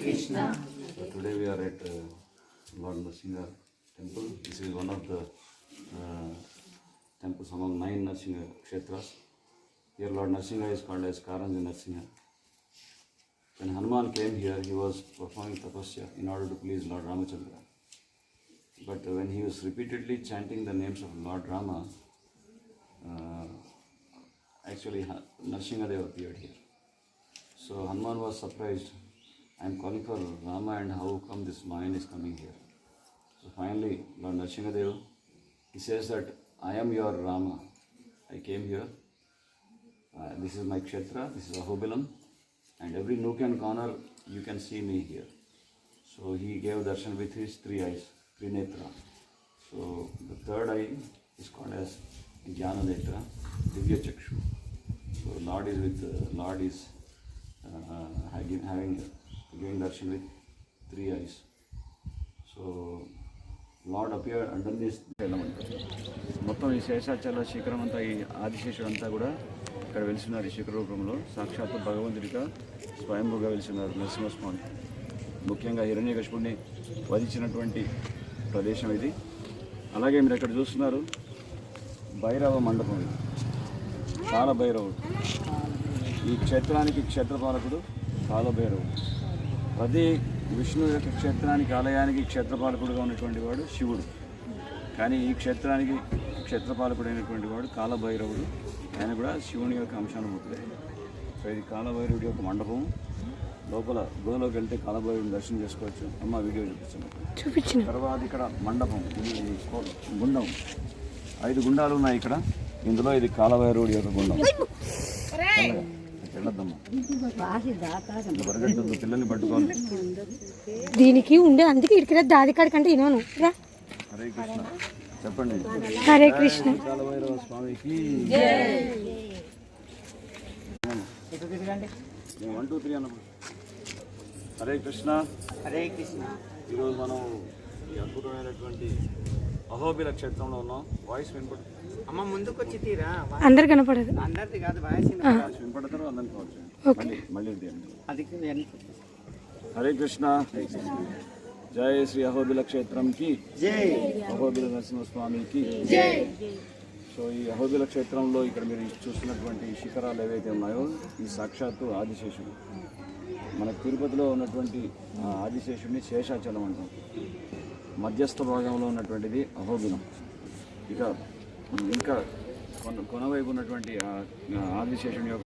Krishna. So today we are at Lord Nrsimha temple. This is one of the temples among 9 Nrsimha Kshetras. Here Lord Nrsimha is called as Karanji Nrsimha. When Hanuman came here, he was performing tapasya in order to please Lord Ramachandra. But when he was repeatedly chanting the names of Lord Rama, actually Nrsimha Dev appeared here. So Hanuman was surprised. I am calling for Rama, and how come this Mayan is coming here? So finally, Lord Nrsimha Dev, he says that I am your Rama. I came here. This is my Kshetra, this is Ahobilam, and every nook and corner you can see me here. So he gave darshan with his 3 eyes, Trinetra. So the third eye is called as Jnana Netra, Divya Chakshu. So Lord is giving darshan with 3 eyes. So Lord appeared underneath. మొత్తం ఈ శేషాచల శిఖరం అంతా, ఈ ఆదిశేషుడు అంతా కూడా ఇక్కడ వెలిసినారు. ఈ శిఖర రూపంలో సాక్షాత్తు భగవంతుడిగా స్వయంభూగా వెలిసినారు నరసింహస్వామి. ముఖ్యంగా హిరణ్యకశిపుడిని వధించినటువంటి ప్రదేశం ఇది. అలాగే మీరు ఇక్కడ చూస్తున్నారు భైరవ మండపం. ఇది కాలభైరవుడు. ఈ క్షేత్రానికి క్షేత్రపాలకుడు కాలభైరవుడు. ప్రతి విష్ణు యొక్క క్షేత్రానికి ఆలయానికి క్షేత్రపాలకుడుగా ఉన్నటువంటి వాడు శివుడు. కానీ ఈ క్షేత్రానికి క్షేత్రపాలకుడైనటువంటి వాడు కాలభైరవుడు. ఆయన కూడా శివుని యొక్క అంశానుభూతుడే. సో ఇది కాలభైరవుడి యొక్క మండపం. లోపల గుహలోకి వెళ్తే కాలభైరవుడిని దర్శనం చేసుకోవచ్చు. అమ్మ వీడియో చూపించిన తర్వాత ఇక్కడ మండపం, ఇది గుండం. 5 గుండాలు ఉన్నాయి ఇక్కడ. ఇందులో ఇది కాలభైరవుడి యొక్క గుండం. పిల్లల్ని పట్టుకోవాలి. దీనికి ఉండే అందుకే ఇక్కడ దాది కాడికంటే వినోను. హరే కృష్ణ చెప్పండి. హరే కృష్ణ. కాలభైరవ స్వామికి 1 2 3 అన్నప్పుడు హరే కృష్ణ. హరే కృష్ణ. ఈరోజు మనం ఈ అద్భుతమైనటువంటి అహోబిల క్షేత్రంలో ఉన్నాం. వాయిస్ వినపడు అమ్మ ముందుకు వచ్చి తీరా. అందరు కనపడదు. అందరిది కాదు, వాయిస్ వినపడతారు. అందరికి మళ్ళీ అది. హరే కృష్ణ. జై శ్రీ అహోబిల క్షేత్రంకి జై. అహోబిల నరసింహస్వామికి జై. సో ఈ అహోబిల క్షేత్రంలో ఇక్కడ మీరు చూస్తున్నటువంటి శిఖరాలు ఏవైతే ఉన్నాయో, ఈ సాక్షాత్తు ఆదిశేషుడు. మన తిరుపతిలో ఉన్నటువంటి ఆదిశేషుడిని శేషాచలం అంటాం. మధ్యస్థ భాగంలో ఉన్నటువంటిది అహోబిలం. ఇక ఇంకా కొనవైపు ఉన్నటువంటి ఆదిశేషుని యొక్క